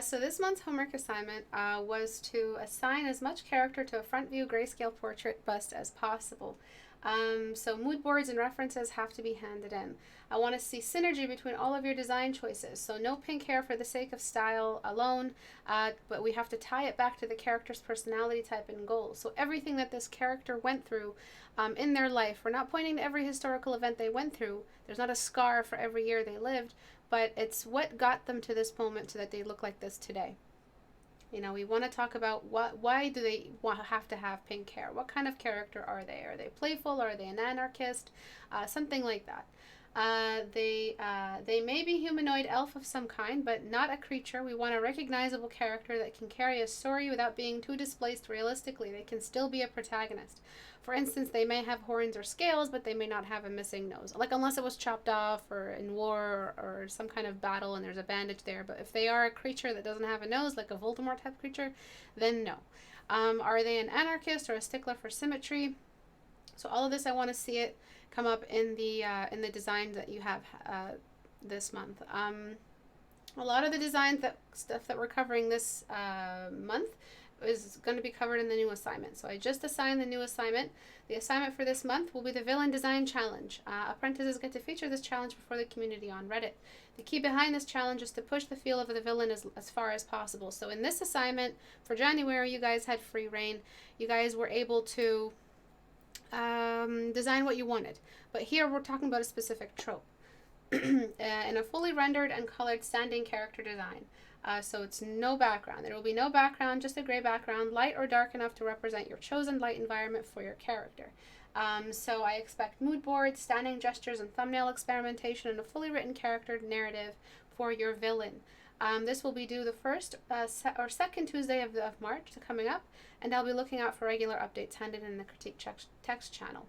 So this month's homework assignment was to assign as much character to a front view grayscale portrait bust as possible. So mood boards and references have to be handed in. I want to see synergy between all of your design choices. So no pink hair for the sake of style alone, but we have to tie it back to the character's personality type and goals. So everything that this character went through in their life, we're not pointing to every historical event they went through. There's not a scar for every year they lived, but it's what got them to this moment so that they look like this today. You know, we want to talk about why do they have to have pink hair? What kind of character are they? Are they playful? Are they an anarchist? Something like that. They may be humanoid elf of some kind, but not a creature. We want a recognizable character that can carry a story without being too displaced realistically. They can still be a protagonist. For instance, they may have horns or scales, but they may not have a missing nose. Like, unless it was chopped off or in war or some kind of battle and there's a bandage there. But if they are a creature that doesn't have a nose, like a Voldemort type creature, then no. Are they an anarchist or a stickler for symmetry? So all of this, I want to see it come up in the designs that you have this month. A lot of the designs stuff that we're covering this month is going to be covered in the new assignment. So I just assigned the new assignment. The assignment for this month will be the Villain Design Challenge. Apprentices get to feature this challenge before the community on Reddit. The key behind this challenge is to push the feel of the villain as far as possible. So in this assignment for January, you guys had free reign. You guys were able to design what you wanted. But here we're talking about a specific trope. In a fully rendered and colored standing character design. So it's no background. There will be no background, just a gray background, light or dark enough to represent your chosen light environment for your character. So I expect mood boards, standing gestures, and thumbnail experimentation, and a fully written character narrative for your villain. This will be due the first or second Tuesday of March, coming up, and I'll be looking out for regular updates handed in the critique text channel.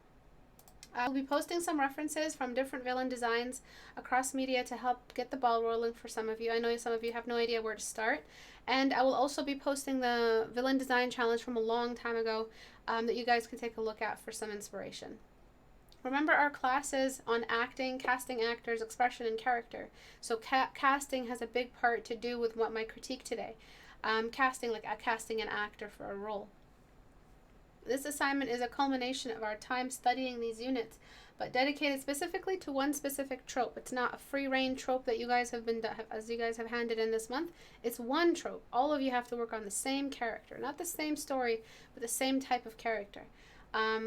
I'll be posting some references from different villain designs across media to help get the ball rolling for some of you. I know some of you have no idea where to start. And I will also be posting the villain design challenge from a long time ago that you guys can take a look at for some inspiration. Remember our classes on acting, casting actors, expression, and character. So casting has a big part to do with what my critique today. Casting, like casting an actor for a role. This assignment is a culmination of our time studying these units, but dedicated specifically to one specific trope. It's not a free reign trope that you guys have handed in this month. It's one trope. All of you have to work on the same character, not the same story, but the same type of character,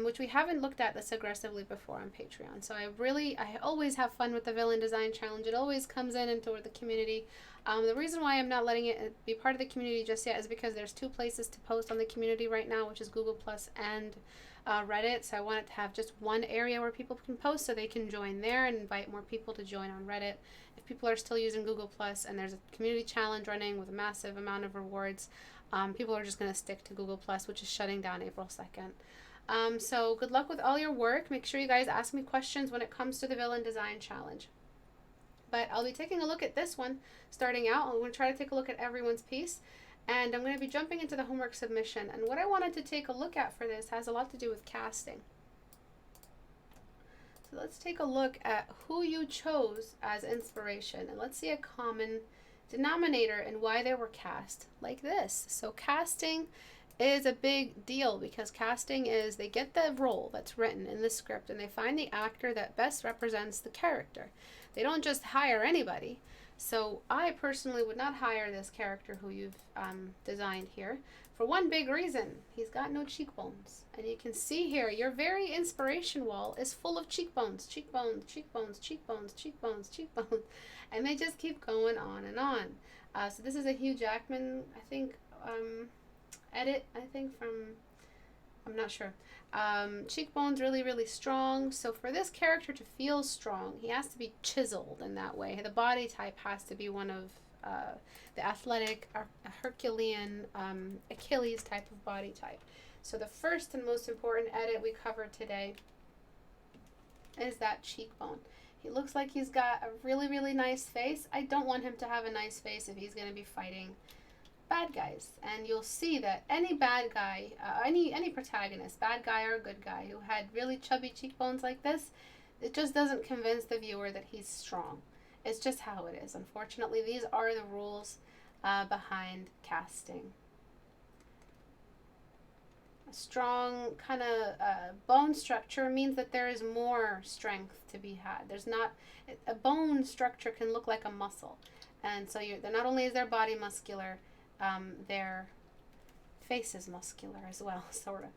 which we haven't looked at this aggressively before on Patreon. So I always have fun with the Villain Design Challenge. It always comes into the community. The reason why I'm not letting it be part of the community just yet is because there's two places to post on the community right now, which is Google Plus and Reddit. So I want it to have just one area where people can post so they can join there and invite more people to join on Reddit. If people are still using Google Plus and there's a community challenge running with a massive amount of rewards, people are just going to stick to Google Plus, which is shutting down April 2nd. So good luck with all your work. Make sure you guys ask me questions when it comes to the Villain Design Challenge. But I'll be taking a look at this one starting out. I'm going to try to take a look at everyone's piece. And I'm going to be jumping into the homework submission. And what I wanted to take a look at for this has a lot to do with casting. So let's take a look at who you chose as inspiration. And let's see a common denominator and why they were cast like this. So casting is a big deal because casting is they get the role that's written in the script and they find the actor that best represents the character. They don't just hire anybody. So I personally would not hire this character who you've designed here for one big reason. He's got no cheekbones. And you can see here, your very inspiration wall is full of cheekbones, cheekbones, cheekbones, cheekbones, cheekbones, cheekbones. And they just keep going on and on. So this is a Hugh Jackman, I think, edit, I'm not sure. Cheekbones really, really strong. So for this character to feel strong, he has to be chiseled in that way. The body type has to be one of the athletic, Herculean, Achilles type of body type. So the first and most important edit we covered today is that cheekbone. He looks like he's got a really, really nice face. I don't want him to have a nice face if he's going to be fighting bad guys. And you'll see that any bad guy, any protagonist, bad guy or good guy, who had really chubby cheekbones like this, it just doesn't convince the viewer that he's strong. It's just how it is. Unfortunately, these are the rules. behind casting. A strong kind of bone structure means that there is more strength to be had. There's not, a bone structure can look like a muscle. And so they're not only is their body muscular, their face is muscular as well, sort of.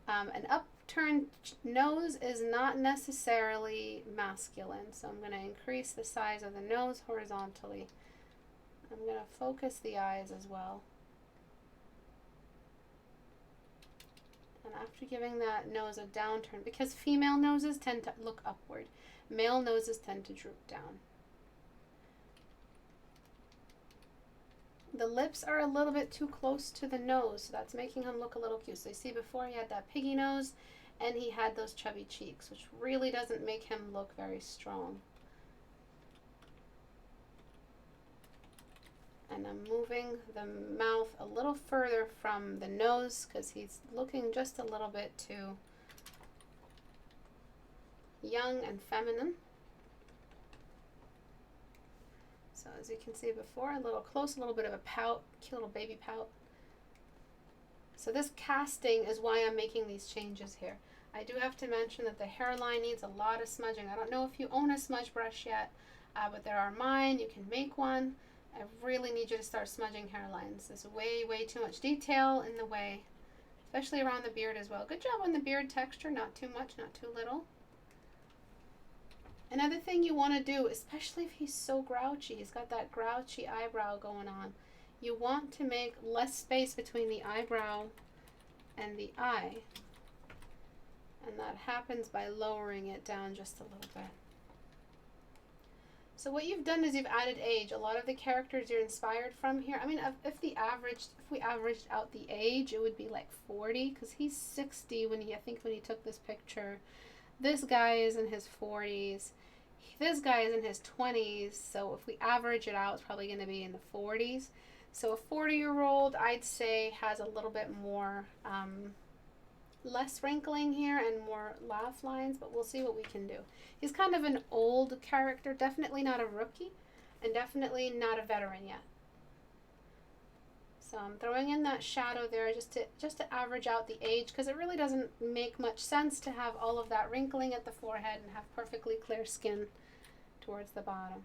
An upturned nose is not necessarily masculine, so I'm going to increase the size of the nose horizontally. I'm going to focus the eyes as well. And after giving that nose a downturn, because female noses tend to look upward, male noses tend to droop down. The lips are a little bit too close to the nose, so that's making him look a little cute. So you see before he had that piggy nose and he had those chubby cheeks, which really doesn't make him look very strong. And I'm moving the mouth a little further from the nose because he's looking just a little bit too young and feminine. So as you can see before, a little close, a little bit of a pout, cute little baby pout. So this casting is why I'm making these changes here. I do have to mention that the hairline needs a lot of smudging. I don't know if you own a smudge brush yet, but there are mine. You can make one. I really need you to start smudging hairlines. There's way too much detail in the way, especially around the beard as well. Good job on the beard texture, not too much, not too little. Another thing you want to do, especially if he's so grouchy, he's got that grouchy eyebrow going on, you want to make less space between the eyebrow and the eye. And that happens by lowering it down just a little bit. So what you've done is you've added age. A lot of the characters you're inspired from here, I mean, if we averaged out the age, it would be like 40, because he's 60 when he took this picture. This guy is in his 40s. This guy is in his 20s. So if we average it out, it's probably going to be in the 40s. So a 40-year-old, I'd say, has a little bit more, less wrinkling here and more laugh lines, but we'll see what we can do. He's kind of an old character, definitely not a rookie, and definitely not a veteran yet. So I'm throwing in that shadow there just to average out the age, because it really doesn't make much sense to have all of that wrinkling at the forehead and have perfectly clear skin towards the bottom.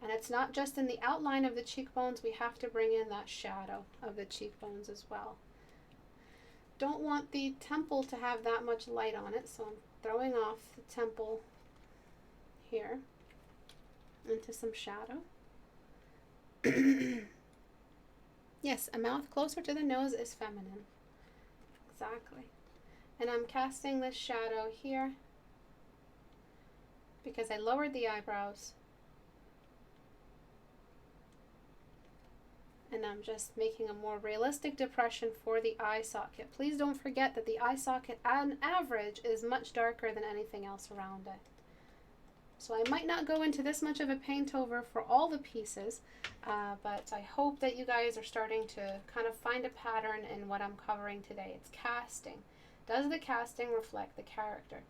And it's not just in the outline of the cheekbones, we have to bring in that shadow of the cheekbones as well. Don't want the temple to have that much light on it, so I'm throwing off the temple here into some shadow. Yes, a mouth closer to the nose is feminine. Exactly. And I'm casting this shadow here because I lowered the eyebrows. And I'm just making a more realistic depression for the eye socket. Please don't forget that the eye socket on average is much darker than anything else around it. So I might not go into this much of a paint over for all the pieces, but I hope that you guys are starting to kind of find a pattern in what I'm covering today. It's casting. Does the casting reflect the character?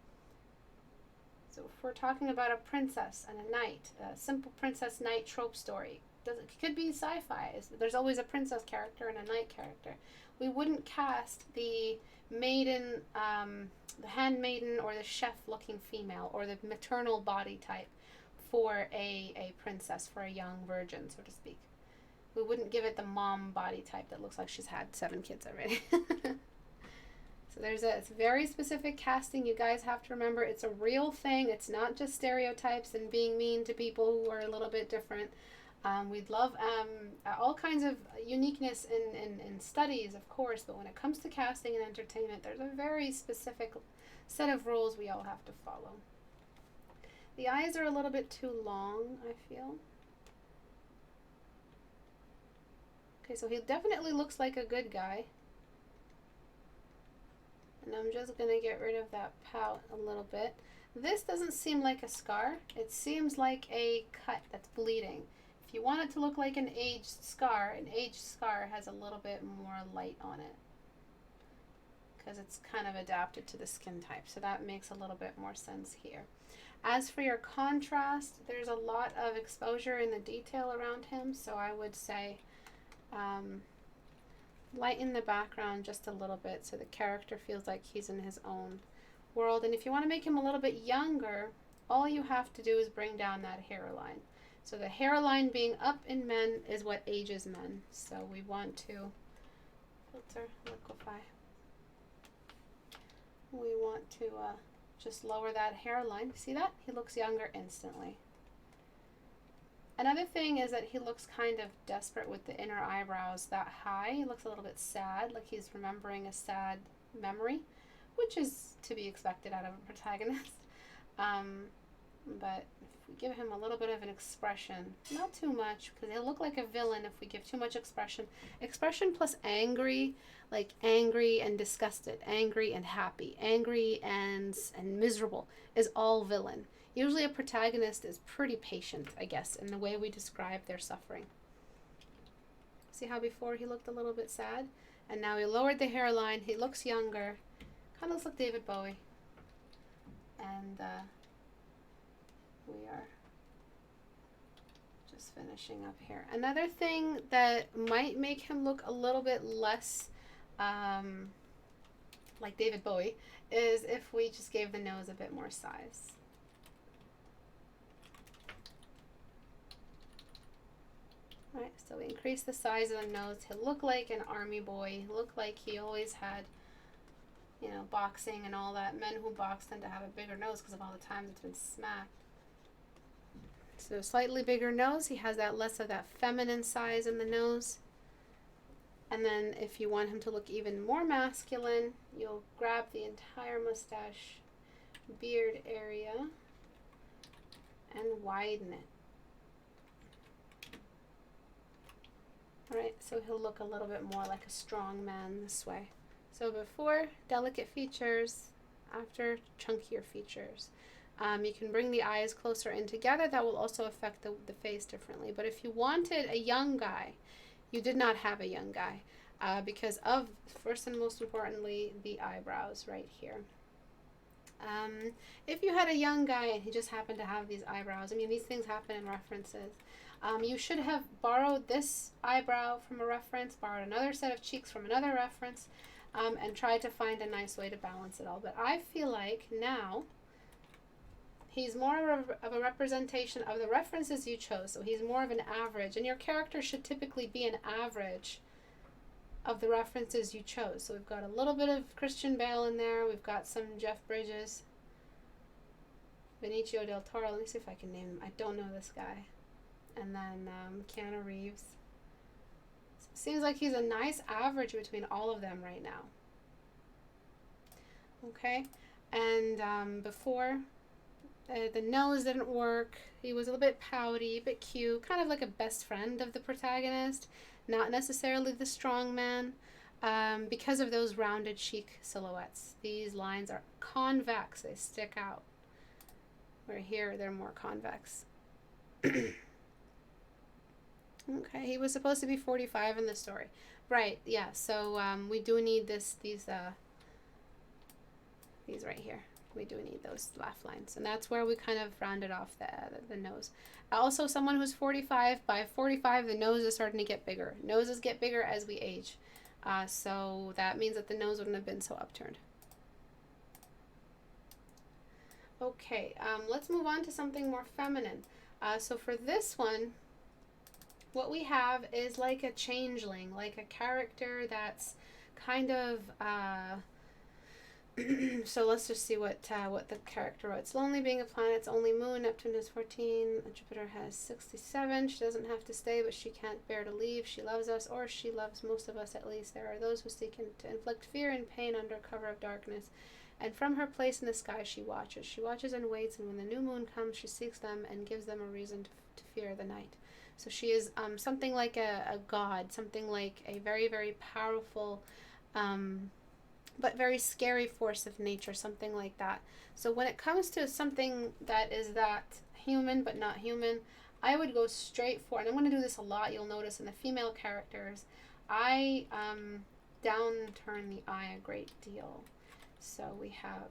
So if we're talking about a princess and a knight, a simple princess knight trope story, it could be sci-fi. There's always a princess character and a knight character. We wouldn't cast the maiden, the handmaiden or the chef-looking female or the maternal body type for a princess, for a young virgin, so to speak. We wouldn't give it the mom body type that looks like she's had 7 kids already. So it's very specific casting. You guys have to remember it's a real thing. It's not just stereotypes and being mean to people who are a little bit different. We'd love all kinds of uniqueness in studies, of course, but when it comes to casting and entertainment, there's a very specific set of rules we all have to follow. The eyes are a little bit too long, I feel. Okay, so he definitely looks like a good guy. And I'm just going to get rid of that pout a little bit. This doesn't seem like a scar. It seems like a cut that's bleeding. If you want it to look like an aged scar has a little bit more light on it because it's kind of adapted to the skin type. So that makes a little bit more sense here. As for your contrast, there's a lot of exposure in the detail around him. So I would say Lighten the background just a little bit so the character feels like he's in his own world. And if you want to make him a little bit younger, all you have to do is bring down that hairline. So the hairline being up in men is what ages men. So we want to filter, liquefy. We want to just lower that hairline. See that? He looks younger instantly. Another thing is that he looks kind of desperate with the inner eyebrows that high. He looks a little bit sad, like he's remembering a sad memory, which is to be expected out of a protagonist. But if we give him a little bit of an expression, not too much, because he'll look like a villain if we give too much expression. Expression plus angry, like angry and disgusted, angry and happy, angry and miserable is all villain. Usually a protagonist is pretty patient, I guess, in the way we describe their suffering. See how before he looked a little bit sad? And now he lowered the hairline. He looks younger. Kind of looks like David Bowie. And we are just finishing up here. Another thing that might make him look a little bit less like David Bowie is if we just gave the nose a bit more size. Right, so we increase the size of the nose. He'll look like an army boy. Look like he always had, you know, boxing and all that. Men who box tend to have a bigger nose because of all the times it's been smacked. So slightly bigger nose. He has that less of that feminine size in the nose. And then if you want him to look even more masculine, you'll grab the entire mustache beard area and widen it. Right, so he'll look a little bit more like a strong man this way. So before, delicate features, after, chunkier features. You can bring the eyes closer in together. That will also affect the face differently. But if you wanted a young guy, you did not have a young guy because of, first and most importantly, the eyebrows right here. If you had a young guy and he just happened to have these eyebrows, I mean, these things happen in references. You should have borrowed this eyebrow from a reference, borrowed another set of cheeks from another reference, and tried to find a nice way to balance it all. But I feel like now he's more of a representation of the references you chose. So he's more of an average, and your character should typically be an average of the references you chose. So we've got a little bit of Christian Bale in there. We've got some Jeff Bridges, Benicio del Toro. Let me see if I can name him. I don't know this guy. And then Keanu Reeves. So it seems like he's a nice average between all of them right now. Okay, and before, the nose didn't work. He was a little bit pouty, a bit cute, kind of like a best friend of the protagonist, not necessarily the strong man, because of those rounded cheek silhouettes. These lines are convex, they stick out, where here they're more convex. Okay, he was supposed to be 45 in the story. Right, yeah, so we do need these right here. We do need those laugh lines. And that's where we kind of rounded off the nose. Also, someone who's 45, by 45, the nose is starting to get bigger. Noses get bigger as we age. So that means that the nose wouldn't have been so upturned. Okay, let's move on to something more feminine. So for this one, what we have is like a changeling, like a character that's kind of, so let's just see what the character wrote. It's lonely being a planet's only moon. Neptune has 14, Jupiter has 67. She doesn't have to stay, but she can't bear to leave. She loves us, or she loves most of us at least. There are those who seek to inflict fear and pain under cover of darkness. And from her place in the sky she watches. She watches and waits, and when the new moon comes, she seeks them and gives them a reason to fear the night. So she is something like a god, something like a very, very powerful, but very scary force of nature, something like that. So when it comes to something that is that human but not human, I would go straight for, and I'm going to do this a lot, you'll notice in the female characters, I downturn the eye a great deal. So we have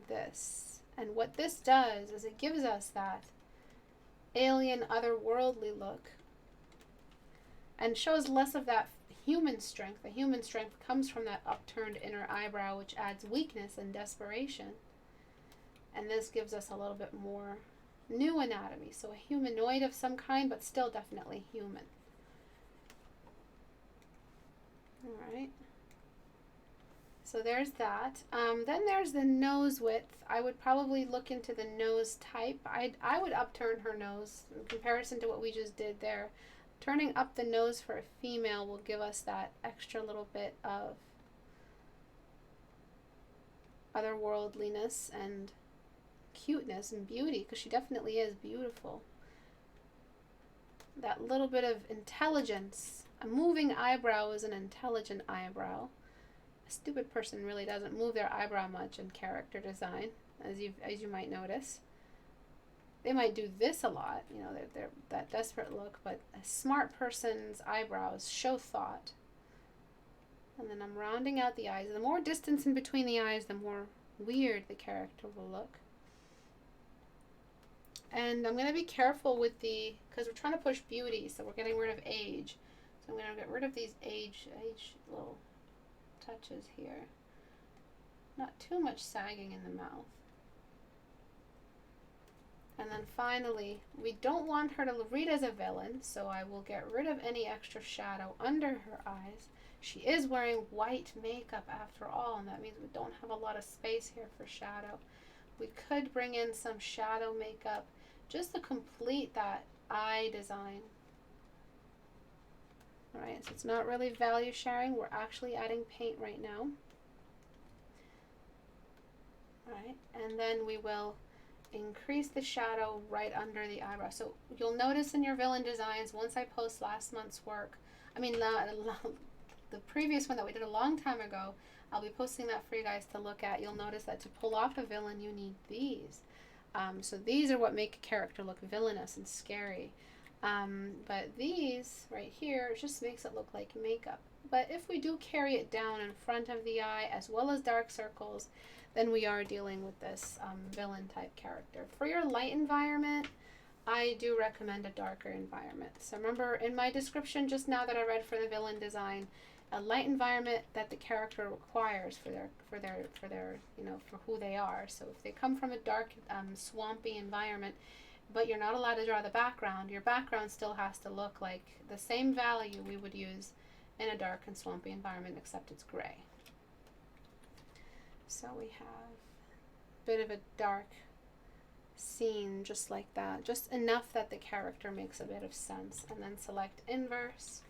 this. And what this does is it gives us that alien, otherworldly look. and shows less of that human strength. The human strength comes from that upturned inner eyebrow, which adds weakness and desperation. And this gives us a little bit more new anatomy. So a humanoid of some kind, but still definitely human. All right. So there's that. Then there's the nose width. I would probably look into the nose type. I would upturn her nose in comparison to what we just did there. Turning up the nose for a female will give us that extra little bit of otherworldliness and cuteness and beauty, because she definitely is beautiful. That little bit of intelligence. A moving eyebrow is an intelligent eyebrow. A stupid person really doesn't move their eyebrow much in character design, as you might notice. They might do this a lot, you know, they're that desperate look, but a smart person's eyebrows show thought. And then I'm rounding out the eyes. The more distance in between the eyes, the more weird the character will look. And I'm going to be careful with because we're trying to push beauty, so we're getting rid of age. So I'm going to get rid of these age little touches here. Not too much sagging in the mouth. And then finally, we don't want her to read as a villain, so I will get rid of any extra shadow under her eyes. She is wearing white makeup after all, and that means we don't have a lot of space here for shadow. We could bring in some shadow makeup just to complete that eye design. Alright, so it's not really value sharing. We're actually adding paint right now. Alright, and then we will increase the shadow right under the eyebrow. So you'll notice in your villain designs, once I post last month's work, the previous one that we did a long time ago, I'll be posting that for you guys to look at. You'll notice that to pull off a villain, you need these. So these are what make a character look villainous and scary. But these right here just makes it look like makeup. But if we do carry it down in front of the eye as well as dark circles, then we are dealing with this villain type character. For your light environment, I do recommend a darker environment. So remember in my description just now that I read for the villain design, a light environment that the character requires for their for who they are. So if they come from a dark swampy environment, but you're not allowed to draw the background, your background still has to look like the same value we would use in a dark and swampy environment, except it's gray. So we have a bit of a dark scene just like that, just enough that the character makes a bit of sense. And then select inverse,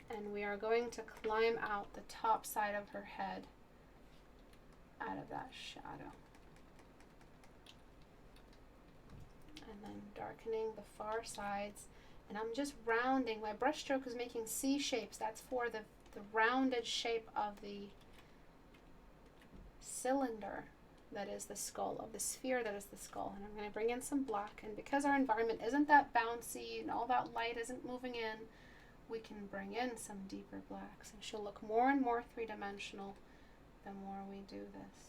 and we are going to climb out the top side of her head out of that shadow. And then darkening the far sides, and I'm just rounding. My brush stroke is making C shapes. That's for the rounded shape of the cylinder that is the skull, of the sphere that is the skull. And I'm going to bring in some black, and because our environment isn't that bouncy and all that light isn't moving in, we can bring in some deeper blacks, and she'll look more and more three-dimensional the more we do this.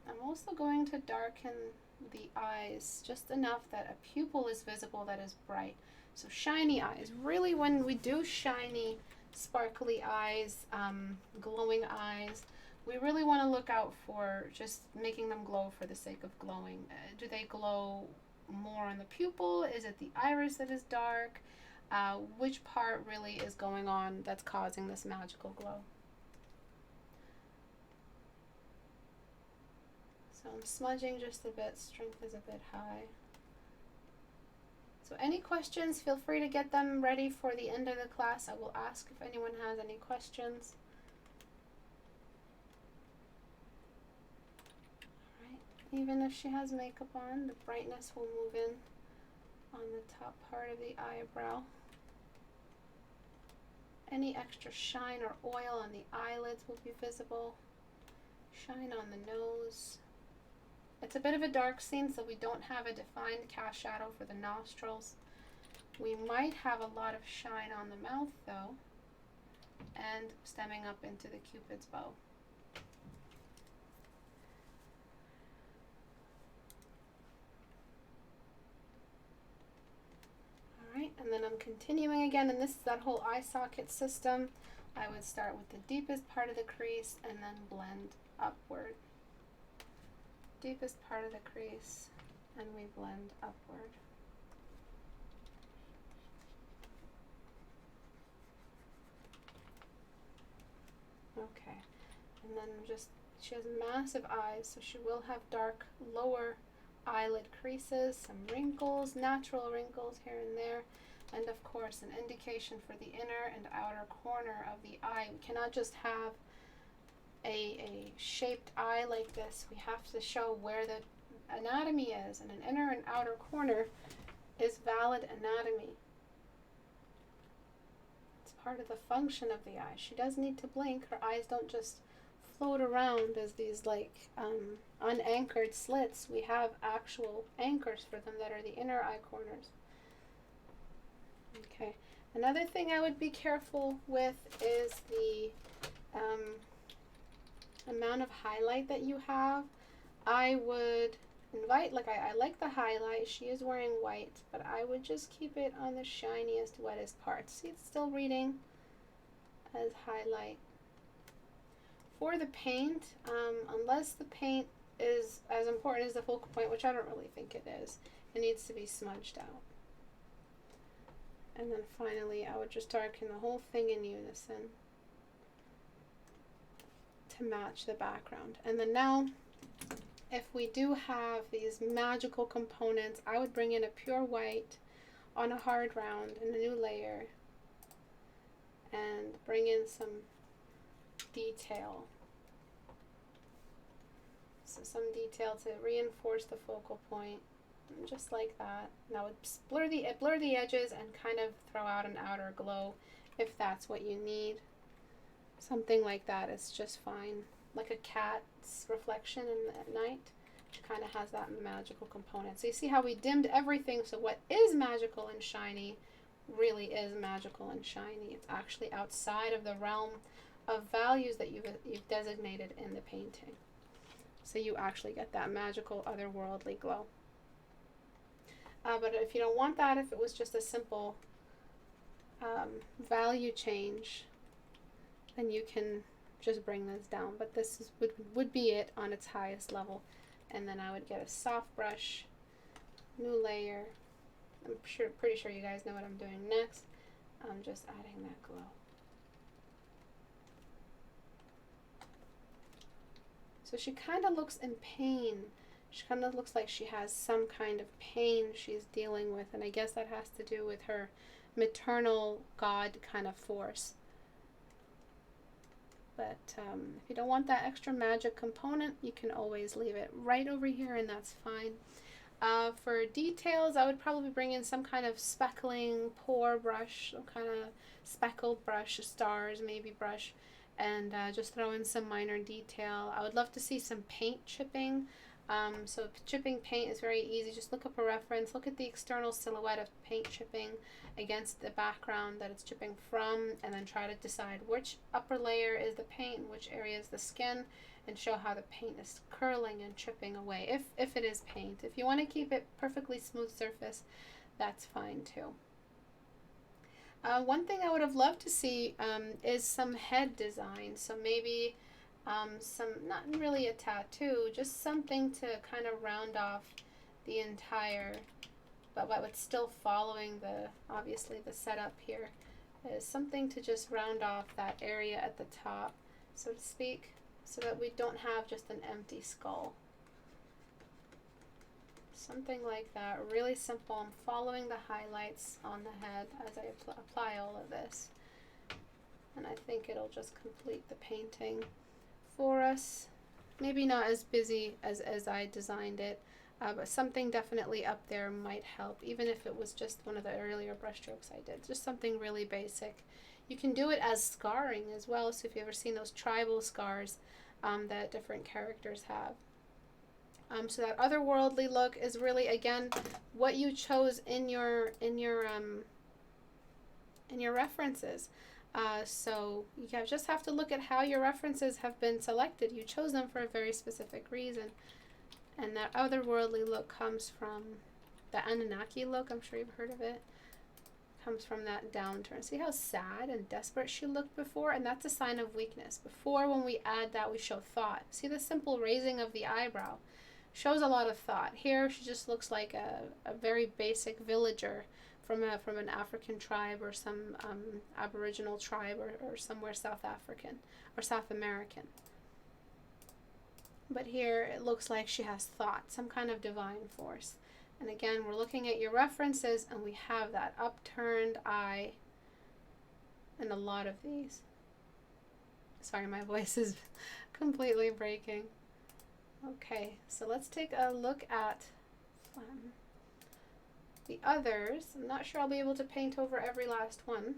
I'm also going to darken the eyes just enough that a pupil is visible that is bright. So shiny eyes. Really, when we do shiny, sparkly eyes, glowing eyes, we really want to look out for just making them glow for the sake of glowing. Do they glow more on the pupil? Is it the iris that is dark? Which part really is going on that's causing this magical glow? So I'm smudging just a bit, strength is a bit high. So any questions, feel free to get them ready for the end of the class. I will ask if anyone has any questions. Alright, even if she has makeup on, the brightness will move in on the top part of the eyebrow. Any extra shine or oil on the eyelids will be visible. Shine on the nose. It's a bit of a dark scene, so we don't have a defined cast shadow for the nostrils. We might have a lot of shine on the mouth though, and stemming up into the Cupid's bow. continuing again, and this is that whole eye socket system. I would start with the deepest part of the crease and then blend upward. Deepest part of the crease, and we blend upward. Okay, and then just, she has massive eyes, so she will have dark lower eyelid creases, some wrinkles, natural wrinkles here and there, and of course an indication for the inner and outer corner of the eye. We cannot just have a shaped eye like this. We have to show where the anatomy is, and an inner and outer corner is valid anatomy. It's part of the function of the eye. She does need to blink. Her eyes don't just float around as these like unanchored slits. We have actual anchors for them that are the inner eye corners. Okay, another thing I would be careful with is the amount of highlight that you have. I would invite, like I like the highlight, she is wearing white, but I would just keep it on the shiniest, wettest parts. See, it's still reading as highlight. For the paint, unless the paint is as important as the focal point, which I don't really think it is, it needs to be smudged out. And then finally, I would just darken the whole thing in unison to match the background. And then now, if we do have these magical components, I would bring in a pure white on a hard round in a new layer and bring in some detail. So some detail to reinforce the focal point, just like that. Now blur the edges and kind of throw out an outer glow if that's what you need. Something like that is just fine. Like a cat's reflection at night. It kind of has that magical component. So you see how we dimmed everything, so what is magical and shiny really is magical and shiny. It's actually outside of the realm of values that you've designated in the painting. So you actually get that magical otherworldly glow. But if you don't want that, if it was just a simple value change, then you can just bring this down. But this is, would be it on its highest level. And then I would get a soft brush, new layer. I'm pretty sure you guys know what I'm doing next. I'm just adding that glow. So she kind of looks in pain. She kind of looks like she has some kind of pain she's dealing with, and I guess that has to do with her maternal god kind of force. But if you don't want that extra magic component, you can always leave it right over here, and that's fine. For details, I would probably bring in some kind of speckling pour brush, some kind of speckled brush, stars maybe brush, and just throw in some minor detail. I would love to see some paint chipping. So chipping paint is very easy. Just look up a reference, look at the external silhouette of paint chipping against the background that it's chipping from, and then try to decide which upper layer is the paint and which area is the skin, and show how the paint is curling and chipping away, if it is paint. If you want to keep it perfectly smooth surface, that's fine too. One thing I would have loved to see is some head design. So maybe some, not really a tattoo, just something to kind of round off the entire, but what's still following the, obviously the setup here, is something to just round off that area at the top, so to speak, so that we don't have just an empty skull. Something like that, really simple. I'm following the highlights on the head as I apply all of this, and I think it'll just complete the painting for us. Maybe not as busy as I designed it, but something definitely up there might help, even if it was just one of the earlier brush strokes I did, just something really basic. You can do it as scarring as well, so if you've ever seen those tribal scars that different characters have. So that otherworldly look is really, again, what you chose in your references. So you just have to look at how your references have been selected. You chose them for a very specific reason. And that otherworldly look comes from the Anunnaki look. I'm sure you've heard of it. comes from that downturn. See how sad and desperate she looked before? And that's a sign of weakness. Before, when we add that, we show thought. See the simple raising of the eyebrow? Shows a lot of thought. Here, she just looks like a very basic villager from an African tribe or some Aboriginal tribe or somewhere South African or South American. But here, it looks like she has thought, some kind of divine force. And again, we're looking at your references, and we have that upturned eye in a lot of these. Sorry, my voice is completely breaking. Okay, so let's take a look at the others. I'm not sure I'll be able to paint over every last one.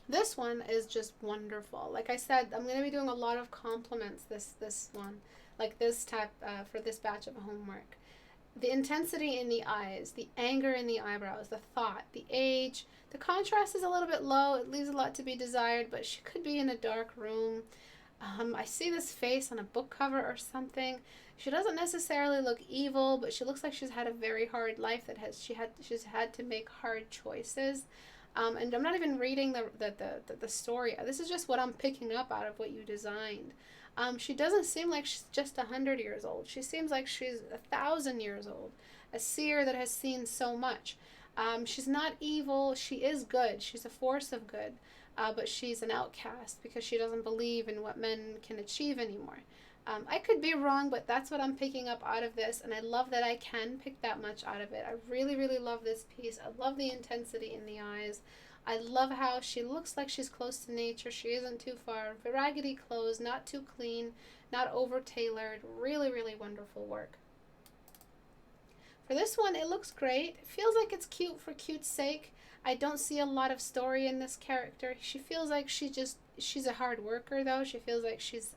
This one is just wonderful. Like I said, I'm going to be doing a lot of compliments this one, like this type for this batch of homework. The intensity in the eyes, the anger in the eyebrows, the thought, the age. The contrast is a little bit low. It leaves a lot to be desired, but she could be in a dark room. I see this face on a book cover or something. She doesn't necessarily look evil, but she looks like she's had a very hard life she's had to make hard choices. And I'm not even reading the story. This is just what I'm picking up out of what you designed. She doesn't seem like she's just 100 years old. She seems like she's 1,000 years old, a seer that has seen so much. She's not evil. She is good. She's a force of good, but she's an outcast because she doesn't believe in what men can achieve anymore. I could be wrong, but that's what I'm picking up out of this, and I love that I can pick that much out of it. I really, really love this piece. I love the intensity in the eyes. I love how she looks like she's close to nature. She isn't too far. Raggedy clothes, not too clean, not over-tailored. Really, really wonderful work. For this one, it looks great. It feels like it's cute for cute's sake. I don't see a lot of story in this character. She feels like she's a hard worker, though. She feels like she's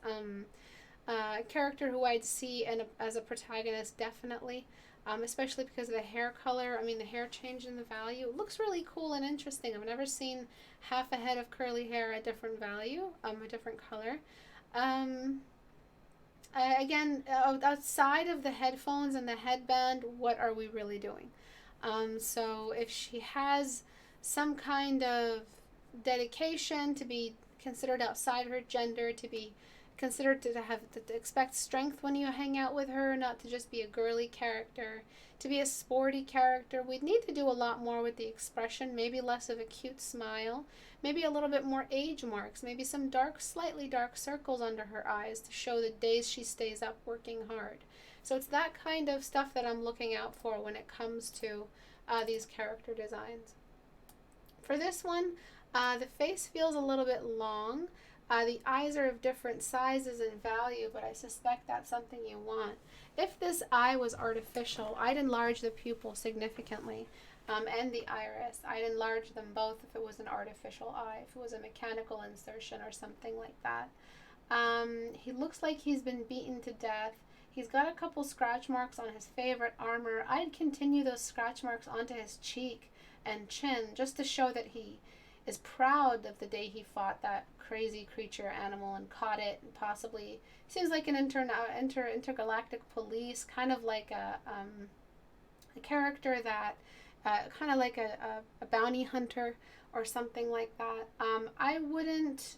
a character who I'd see as a protagonist, definitely. Especially because of the hair color. I mean, the hair change in the value. It looks really cool and interesting. I've never seen half a head of curly hair a different value, a different color. Again, outside of the headphones and the headband, what are we really doing? So if she has some kind of dedication to be considered outside her gender, to be considered to expect strength when you hang out with her, not to just be a girly character, to be a sporty character. We'd need to do a lot more with the expression, maybe less of a cute smile, maybe a little bit more age marks, maybe some slightly dark circles under her eyes to show the days she stays up working hard. So it's that kind of stuff that I'm looking out for when it comes to these character designs. For this one, the face feels a little bit long. The eyes are of different sizes and value, but I suspect that's something you want. If this eye was artificial, I'd enlarge the pupil significantly, and the iris. I'd enlarge them both if it was an artificial eye, if it was a mechanical insertion or something like that. He looks like he's been beaten to death. He's got a couple scratch marks on his favorite armor. I'd continue those scratch marks onto his cheek and chin just to show that he is proud of the day he fought that crazy creature animal and caught it, and possibly seems like an intergalactic police, kind of like a character that kind of like a bounty hunter or something like that. I wouldn't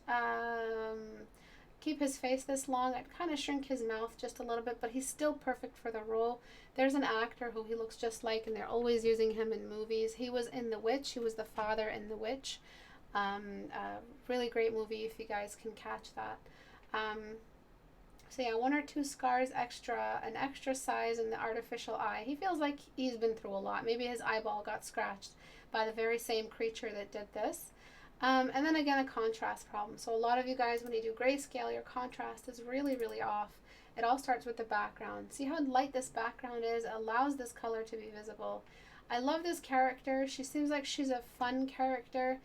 keep his face this long. I'd kind of shrink his mouth just a little bit, but he's still perfect for the role. There's an actor who he looks just like, and they're always using him in movies. He was in The Witch. He was the father in The Witch. Really great movie if you guys can catch that. So yeah, 1 or 2 scars extra, an extra size in the artificial eye. He feels like he's been through a lot. Maybe his eyeball got scratched by the very same creature that did this. And then again, a contrast problem. So a lot of you guys, when you do grayscale, your contrast is really, really off. It all starts with the background. See how light this background is? It allows this color to be visible. I love this character. She seems like she's a fun character,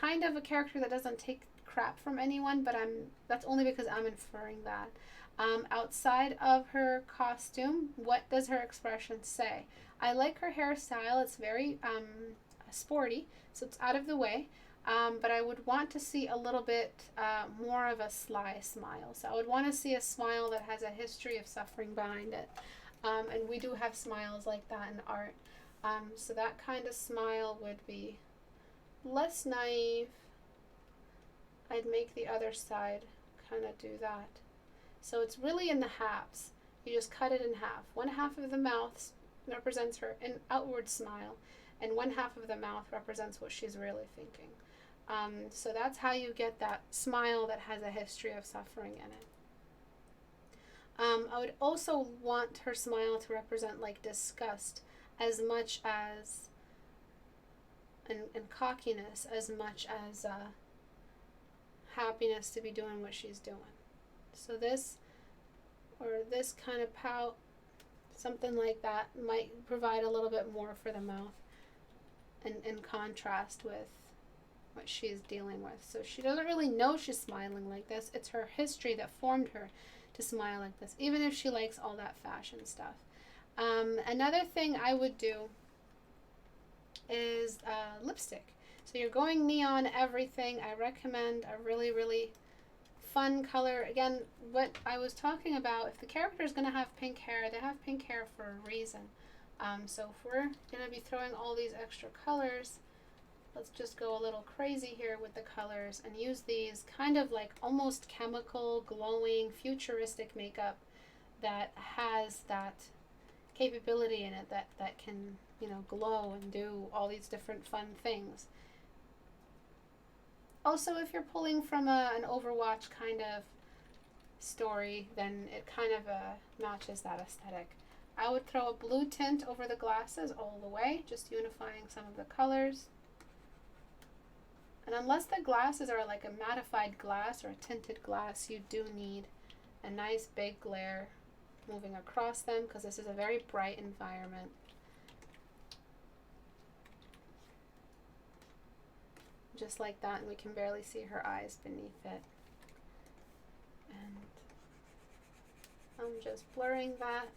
kind of a character that doesn't take crap from anyone, but that's only because I'm inferring that. Outside of her costume, what does her expression say? I like her hairstyle. It's very sporty, so it's out of the way. But I would want to see a little bit more of a sly smile. So I would want to see a smile that has a history of suffering behind it. And we do have smiles like that in art. So that kind of smile would be less naive, I'd make the other side kind of do that. So it's really in the halves. You just cut it in half. One half of the mouth represents her an outward smile, and one half of the mouth represents what she's really thinking. So that's how you get that smile that has a history of suffering in it. I would also want her smile to represent like disgust as much as, and cockiness as much as happiness to be doing what she's doing. So this, or this kind of pout, something like that might provide a little bit more for the mouth in contrast with what she's dealing with. So she doesn't really know she's smiling like this. It's her history that formed her to smile like this, even if she likes all that fashion stuff. Another thing I would do is lipstick. So you're going neon everything. I recommend a really, really fun color. Again, what I was talking about, if the character is going to have pink hair, they have pink hair for a reason. So if we're going to be throwing all these extra colors, let's just go a little crazy here with the colors and use these kind of like almost chemical, glowing, futuristic makeup that has that capability in it that can, you know, glow and do all these different fun things. Also, if you're pulling from an Overwatch kind of story, then it kind of matches that aesthetic. I would throw a blue tint over the glasses all the way, just unifying some of the colors. And unless the glasses are like a mattified glass or a tinted glass, you do need a nice big glare moving across them, because this is a very bright environment. Just like that, and we can barely see her eyes beneath it. And I'm just blurring that.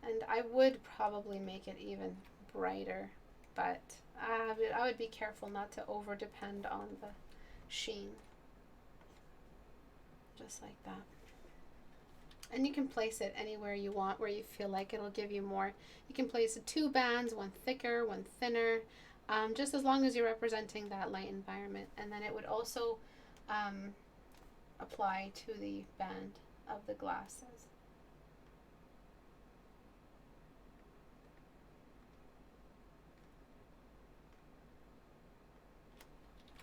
And I would probably make it even brighter, but I would be careful not to over depend on the sheen. Just like that. And you can place it anywhere you want, where you feel like it'll give you more. You can place it 2 bands, one thicker, one thinner, just as long as you're representing that light environment. And then it would also apply to the band of the glasses.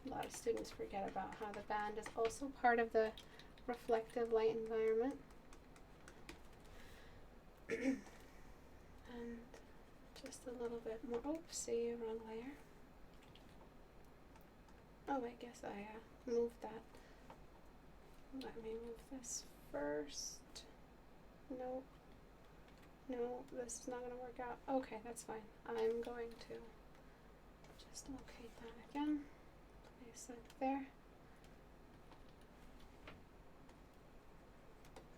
A lot of students forget about how the band is also part of the reflective light environment. And just a little bit more. Oopsie, wrong layer. Oh, I guess I moved that. Let me move this first. No, this is not going to work out. Okay, that's fine. I'm going to just locate that again. Place it there.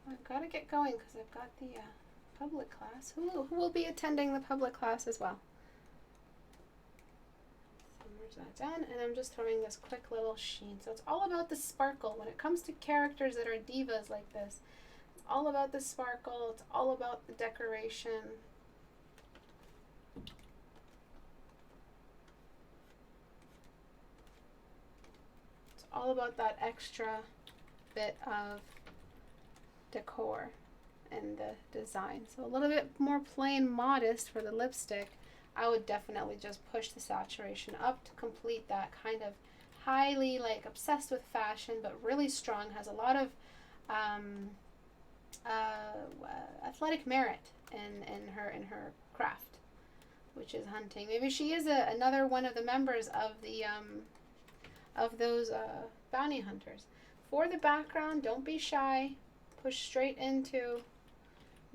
I've got to get going because I've got the public class. Who will be attending the public class as well? So merge that down, and I'm just throwing this quick little sheen. So it's all about the sparkle. When it comes to characters that are divas like this, it's all about the sparkle. It's all about the decoration. It's all about that extra bit of decor and the design. So a little bit more plain, modest for the lipstick. I would definitely just push the saturation up to complete that kind of highly like obsessed with fashion, but really strong, has a lot of athletic merit in her craft, which is hunting. Maybe she is another one of the members of the of those bounty hunters. For the background, don't be shy. Push straight into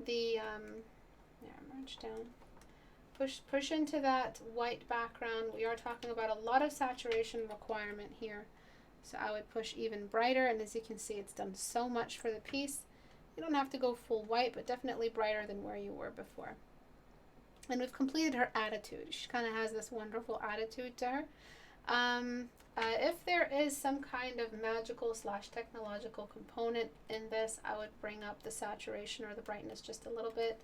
the merge down. Push into that white background. We are talking about a lot of saturation requirement here, so I would push even brighter. And as you can see, it's done so much for the piece. You don't have to go full white, but definitely brighter than where you were before. And we've completed her attitude. She kind of has this wonderful attitude to her. If there is some kind of magical / technological component in this, I would bring up the saturation or the brightness just a little bit.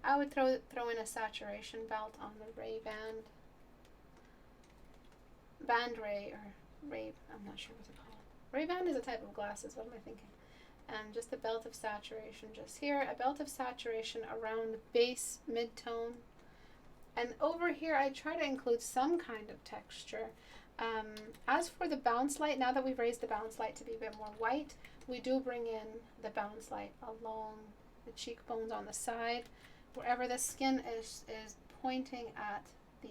I would throw in a saturation belt on the Ray band. Ray, or Ray, I'm not sure what to call it. Ray-Ban is a type of glasses, what am I thinking? And just a belt of saturation just here, a belt of saturation around base, mid-tone. And over here, I try to include some kind of texture. As for the bounce light, now that we've raised the bounce light to be a bit more white, we do bring in the bounce light along the cheekbones on the side, wherever the skin is pointing at the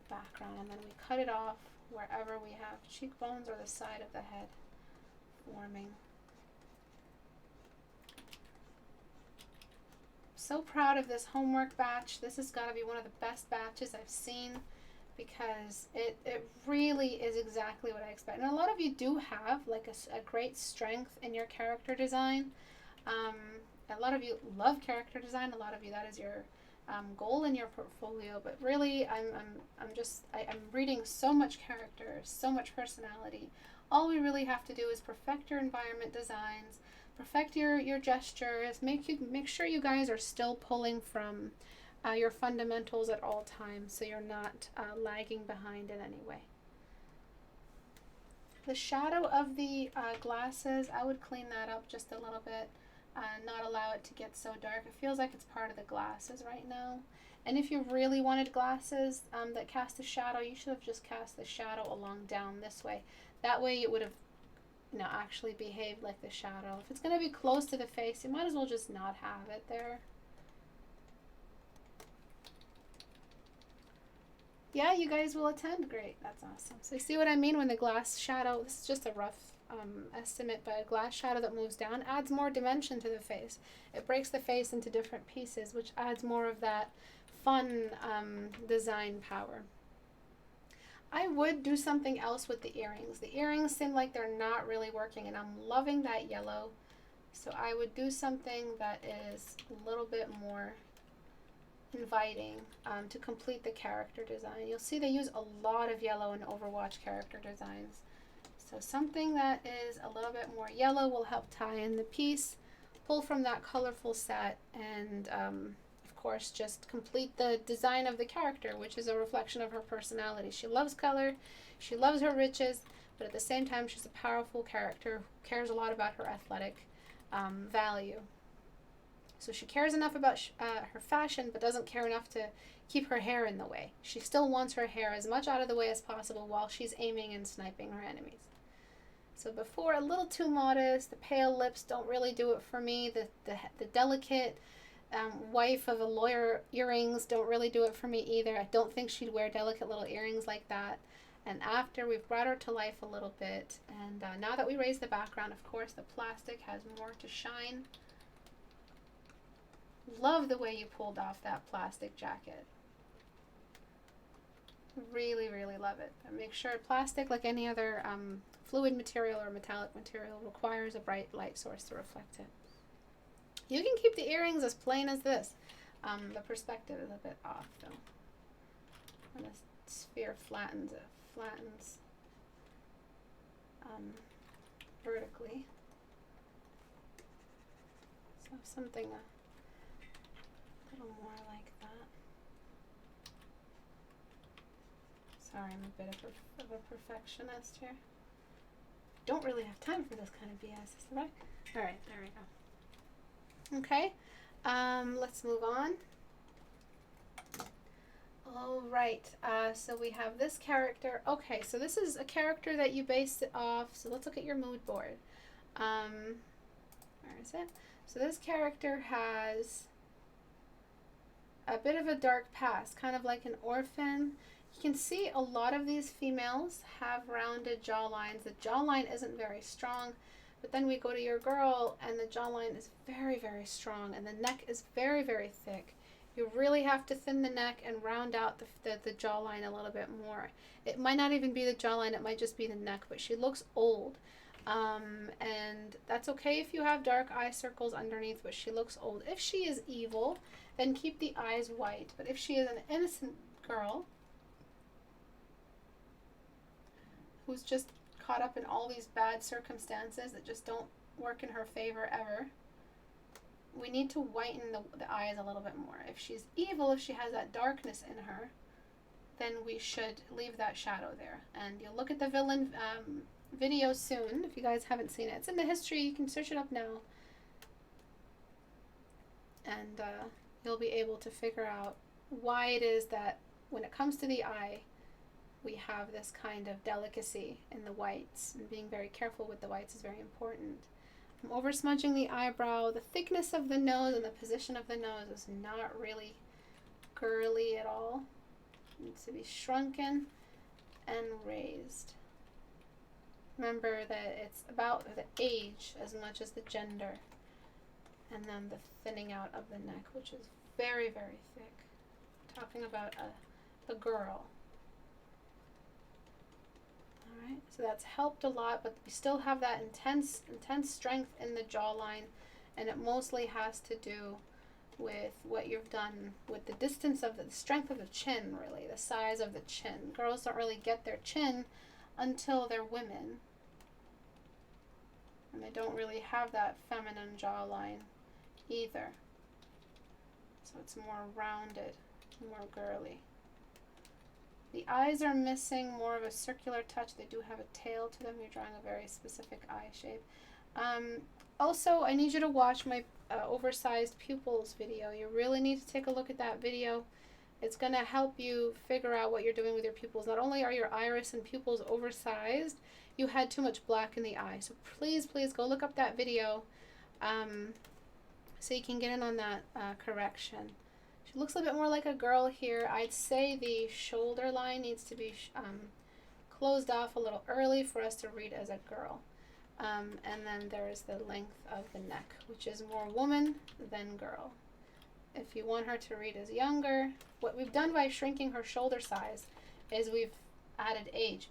background, and then we cut it off wherever we have cheekbones or the side of the head forming. So proud of this homework batch. This has got to be one of the best batches I've seen, because it really is exactly what I expect. And a lot of you do have like a great strength in your character design. A lot of you love character design. A lot of you, that is your goal in your portfolio. But really, I'm reading so much character, so much personality. All we really have to do is perfect your environment designs, perfect your gestures, make sure you guys are still pulling from your fundamentals at all times, so you're not lagging behind in any way. The shadow of the glasses, I would clean that up just a little bit, not allow it to get so dark. It feels like it's part of the glasses right now. And if you really wanted glasses that cast a shadow, you should have just cast the shadow along down this way. That way it would have actually behaved like the shadow. If it's going to be close to the face, you might as well just not have it there. Yeah, you guys will attend. Great. That's awesome. So you see what I mean when the glass shadow, this is just a rough estimate, but a glass shadow that moves down adds more dimension to the face. It breaks the face into different pieces, which adds more of that fun design power. I would do something else with the earrings. The earrings seem like they're not really working, and I'm loving that yellow. So I would do something that is a little bit more inviting to complete the character design. You'll see they use a lot of yellow in Overwatch character designs. So something that is a little bit more yellow will help tie in the piece, pull from that colorful set, and of course just complete the design of the character, which is a reflection of her personality. She loves color, she loves her riches, but at the same time she's a powerful character who cares a lot about her athletic value. So she cares enough about her fashion, but doesn't care enough to keep her hair in the way. She still wants her hair as much out of the way as possible while she's aiming and sniping her enemies. So before, a little too modest. The pale lips don't really do it for me. The delicate wife of a lawyer earrings don't really do it for me either. I don't think she'd wear delicate little earrings like that. And after we've brought her to life a little bit, and now that we raise the background, of course, the plastic has more to shine. Love the way you pulled off that plastic jacket. Really, really love it. But make sure plastic, like any other fluid material or metallic material, requires a bright light source to reflect it. You can keep the earrings as plain as this. The perspective is a bit off though. When the sphere flattens, it flattens vertically. So something a little more like that. Sorry, I'm a bit of a perfectionist here. Don't really have time for this kind of BS, is that right? All right, there we go. Okay, let's move on. All right, so we have this character. Okay, so this is a character that you based it off. So let's look at your mood board. Where is it? So this character has a bit of a dark past, kind of like an orphan. You can see a lot of these females have rounded jawlines. The jawline isn't very strong, but then we go to your girl and the jawline is very, very strong and the neck is very, very thick. You really have to thin the neck and round out the jawline a little bit more. It might not even be the jawline, it might just be the neck, but she looks old. And that's okay if you have dark eye circles underneath, but she looks old. If she is evil, then keep the eyes white. But if she is an innocent girl who's just caught up in all these bad circumstances that just don't work in her favor ever, we need to whiten the eyes a little bit more. If she's evil, if she has that darkness in her, then we should leave that shadow there. And you'll look at the villain video soon if you guys haven't seen it. It's in the history, you can search it up now. And you'll be able to figure out why it is that when it comes to the eye, we have this kind of delicacy in the whites, and being very careful with the whites is very important. I'm over smudging the eyebrow. The thickness of the nose and the position of the nose is not really girly at all. It needs to be shrunken and raised. Remember that it's about the age as much as the gender. And then the thinning out of the neck, which is very, very thick. I'm talking about a girl. Alright, so that's helped a lot, but we still have that intense strength in the jawline, and it mostly has to do with what you've done with the distance of the strength of the chin, really, the size of the chin. Girls don't really get their chin until they're women, and they don't really have that feminine jawline either. So it's more rounded, more girly. The eyes are missing more of a circular touch. They do have a tail to them. You're drawing a very specific eye shape. Also, I need you to watch my oversized pupils video. You really need to take a look at that video. It's going to help you figure out what you're doing with your pupils. Not only are your iris and pupils oversized, you had too much black in the eye. So please, please go look up that video so you can get in on that correction. She looks a little bit more like a girl here. I'd say the shoulder line needs to be closed off a little early for us to read as a girl. And then there's the length of the neck, which is more woman than girl. If you want her to read as younger, what we've done by shrinking her shoulder size is we've added age,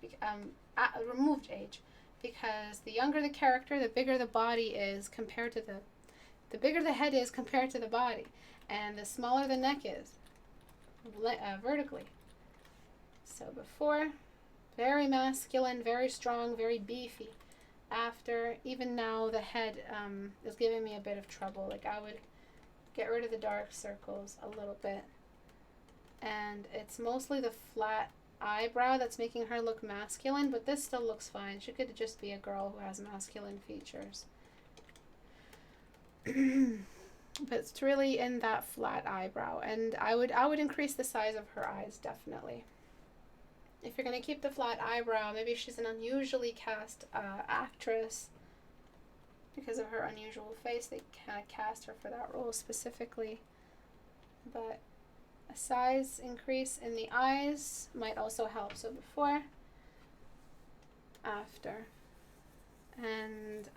removed age, because the younger the character, the bigger the body is compared to the bigger the head is compared to the body, and the smaller the neck is vertically. So before, very masculine, very strong, very beefy. After, even now, the head is giving me a bit of trouble. Like, I would get rid of the dark circles a little bit. And it's mostly the flat eyebrow that's making her look masculine, but this still looks fine. She could just be a girl who has masculine features. But it's really in that flat eyebrow, and I would increase the size of her eyes, definitely. If you're going to keep the flat eyebrow, maybe she's an unusually cast actress. Because of her unusual face, they kind of cast her for that role specifically. But a size increase in the eyes might also help. So before, after. And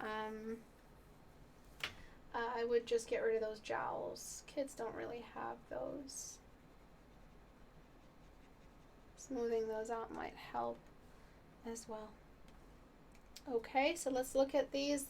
I would just get rid of those jowls. Kids don't really have those. Smoothing those out might help as well. Okay, so let's look at these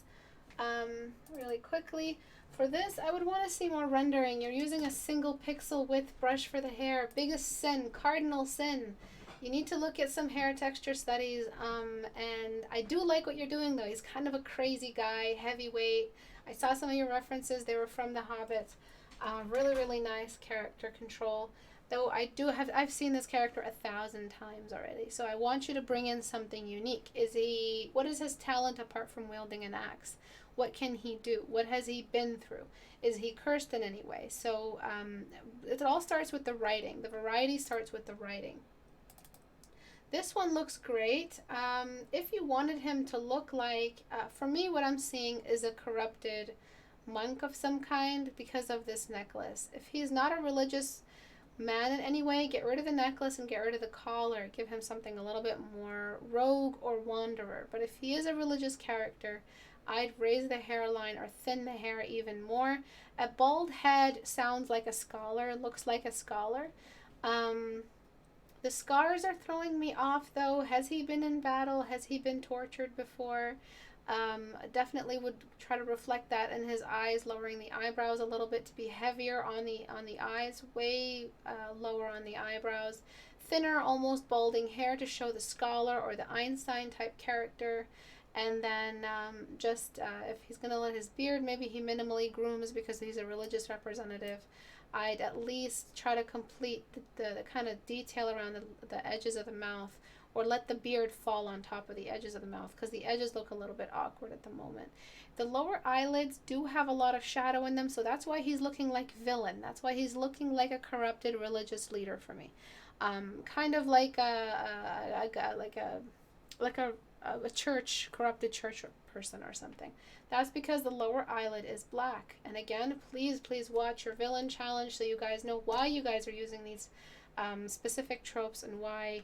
really quickly. For this, I would want to see more rendering. You're using a single pixel width brush for the hair. Biggest sin, cardinal sin. You need to look at some hair texture studies, and I do like what you're doing though. He's kind of a crazy guy, heavyweight. I saw some of your references. They were from The Hobbit. Really, really nice character control. Though I've seen this character 1,000 times already. So I want you to bring in something unique. What is his talent apart from wielding an axe? What can he do? What has he been through? Is he cursed in any way? So it all starts with the writing. The variety starts with the writing. This one looks great. If you wanted him to look like, for me, what I'm seeing is a corrupted monk of some kind because of this necklace. If he's not a religious man in any way, get rid of the necklace and get rid of the collar. Give him something a little bit more rogue or wanderer. But if he is a religious character, I'd raise the hairline or thin the hair even more. A bald head sounds like a scholar, looks like a scholar. The scars are throwing me off though. Has he been in battle? Has he been tortured before? Definitely would try to reflect that in his eyes, lowering the eyebrows a little bit to be heavier on the eyes, way lower on the eyebrows. Thinner, almost balding hair to show the scholar or the Einstein type character. And then if he's going to let his beard, maybe he minimally grooms because he's a religious representative. I'd at least try to complete the kind of detail around the edges of the mouth, or let the beard fall on top of the edges of the mouth, because the edges look a little bit awkward at the moment. The lower eyelids do have a lot of shadow in them, so that's why he's looking like villain. That's why he's looking like a corrupted religious leader for me. Kind of like a church, corrupted church person or something. That's because the lower eyelid is black. And again, please watch your villain challenge so you guys know why you guys are using these specific tropes, and why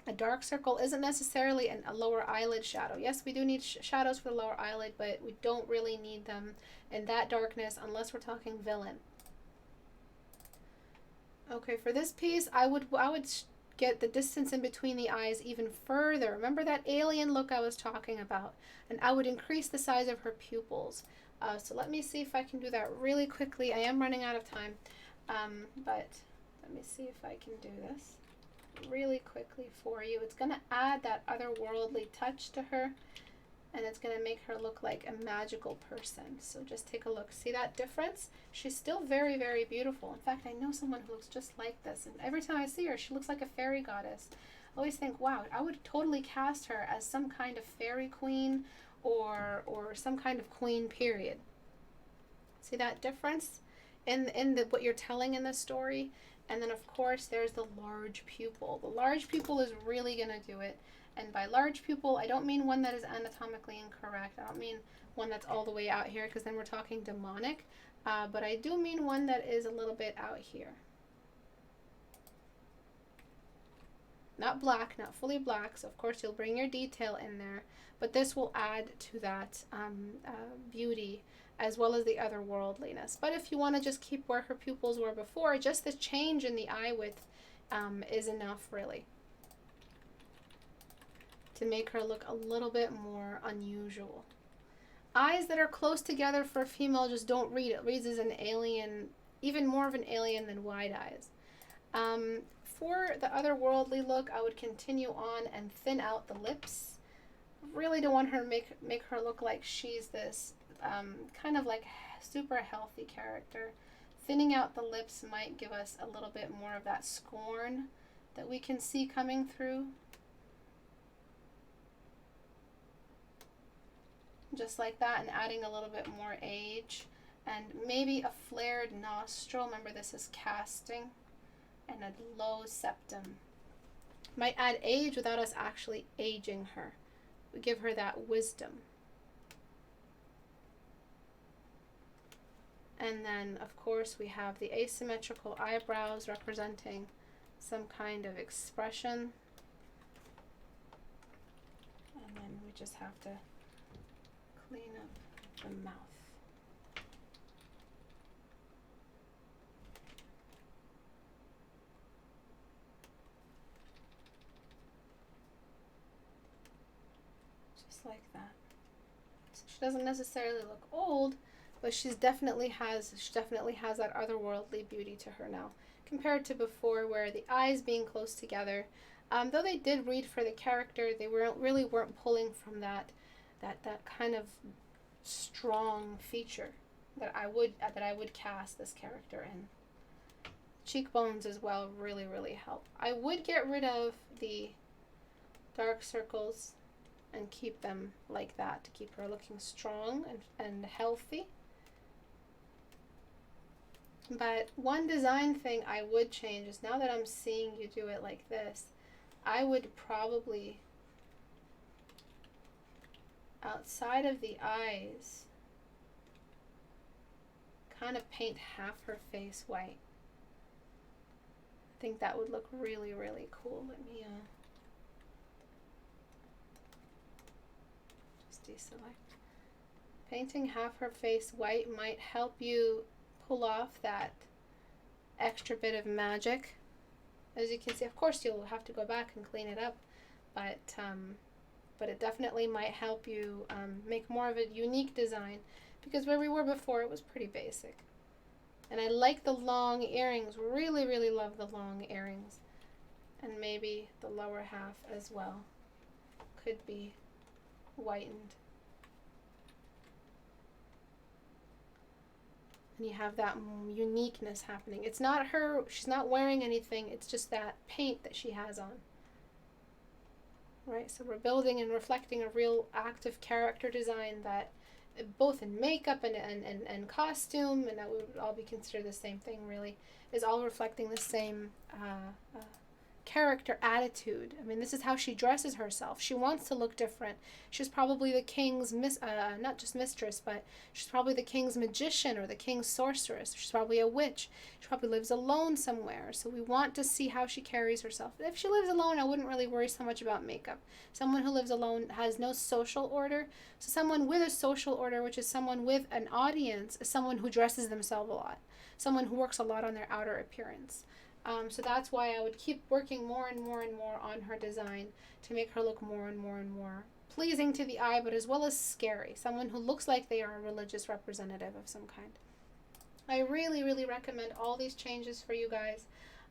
a dark circle isn't necessarily a lower eyelid shadow. Yes, we do need shadows for the lower eyelid, but we don't really need them in that darkness unless we're talking villain. Okay, for this piece, I would get the distance in between the eyes even further. Remember that alien look I was talking about? And I would increase the size of her pupils. So let me see if I can do that really quickly. I am running out of time, but let me see if I can do this really quickly for you. It's going to add that otherworldly touch to her, and it's going to make her look like a magical person. So just take a look. See that difference? She's still very, very beautiful. In fact, I know someone who looks just like this, and every time I see her, she looks like a fairy goddess. I always think, wow, I would totally cast her as some kind of fairy queen, or some kind of queen, period. See that difference in what you're telling in the story? And then, of course, there's the large pupil. The large pupil is really going to do it. And by large pupil, I don't mean one that is anatomically incorrect. I don't mean one that's all the way out here, because then we're talking demonic. But I do mean one that is a little bit out here. Not black, not fully black. So, of course, you'll bring your detail in there. But this will add to that beauty, as well as the otherworldliness. But if you want to just keep where her pupils were before, just the change in the eye width is enough, really, to make her look a little bit more unusual. Eyes that are close together for a female just don't read. It reads as an alien, even more of an alien than wide eyes. For the otherworldly look, I would continue on and thin out the lips. Really don't want her to make her look like she's this kind of like super healthy character. Thinning out the lips might give us a little bit more of that scorn that we can see coming through. Just like that, and adding a little bit more age, and maybe a flared nostril. Remember, this is casting, and a low septum. Might add age without us actually aging her. We give her that wisdom. And then, of course, we have the asymmetrical eyebrows representing some kind of expression. And then we just have to clean up the mouth. Just like that. So she doesn't necessarily look old, but she definitely has that otherworldly beauty to her now, compared to before, where the eyes being close together, though they did read for the character, they weren't pulling from that kind of strong feature that I would cast this character in. Cheekbones as well really help. I would get rid of the dark circles and keep them like that to keep her looking strong and healthy. But one design thing I would change is, now that I'm seeing you do it like this, I would probably, outside of the eyes, kind of paint half her face white. I think that would look really cool. Let me just deselect. Painting half her face white might help you pull off that extra bit of magic. As you can see, of course you'll have to go back and clean it up, but it definitely might help you make more of a unique design, because where we were before, it was pretty basic. And I like the long earrings, really love the long earrings. And maybe the lower half as well could be whitened. and you have that uniqueness happening. It's not her, she's not wearing anything, it's just that paint that she has on. Right, so we're building and reflecting a real active character design that both in makeup and costume, and that would all be considered the same thing really, is all reflecting the same character attitude. I mean, this is how she dresses herself. She wants to look different. She's probably the king's not just mistress, but she's probably the king's magician or the king's sorceress. She's probably a witch. She probably lives alone somewhere. So we want to see how she carries herself. If she lives alone, I wouldn't really worry so much about makeup. Someone who lives alone has no social order. So someone with a social order, which is someone with an audience, is someone who dresses themselves a lot. Someone who works a lot on their outer appearance. So that's why I would keep working more and more and more on her design to make her look more and more and more pleasing to the eye, but as well as scary. Someone who looks like they are a religious representative of some kind. I really, really recommend all these changes for you guys.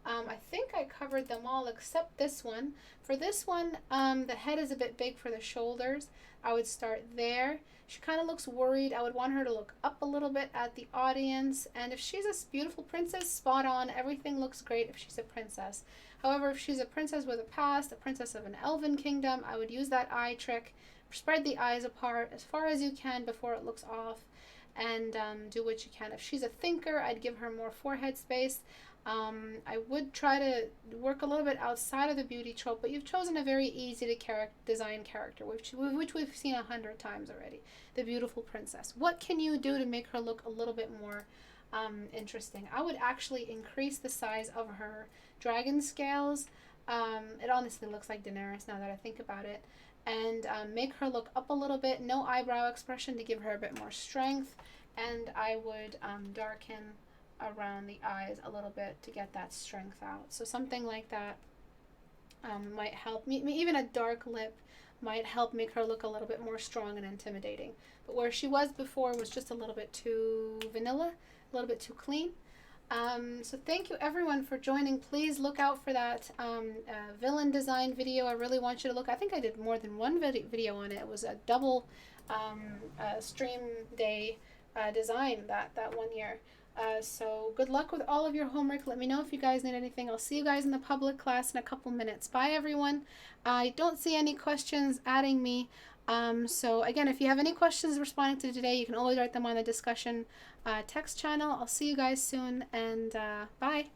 I think I covered them all except this one. For this one, the head is a bit big for the shoulders. I would start there. She kind of looks worried. I would want her to look up a little bit at the audience. And if she's a beautiful princess, spot on. Everything looks great if she's a princess. However, if she's a princess with a past, a princess of an elven kingdom, I would use that eye trick. Spread the eyes apart as far as you can before it looks off. And do what you can. If she's a thinker, I'd give her more forehead space. I would try to work a little bit outside of the beauty trope, but you've chosen a very easy to design character, which we've seen 100 times already, the beautiful princess. What can you do to make her look a little bit more interesting? I would actually increase the size of her dragon scales. It honestly looks like Daenerys now that I think about it. And make her look up a little bit, no eyebrow expression to give her a bit more strength. And I would darken around the eyes a little bit to get that strength out. So something like that might help me. Even a dark lip might help make her look a little bit more strong and intimidating. But where she was before was just a little bit too vanilla, a little bit too clean. So thank you everyone for joining. Please look out for that villain design video. I really want you to look. I think I did more than one video on it. It was a double stream day design that 1 year. So good luck with all of your homework. Let me know if you guys need anything. I'll see you guys in the public class in a couple minutes. Bye everyone. I don't see any questions adding me. So again, if you have any questions responding to today, you can always write them on the discussion text channel. I'll see you guys soon, and bye.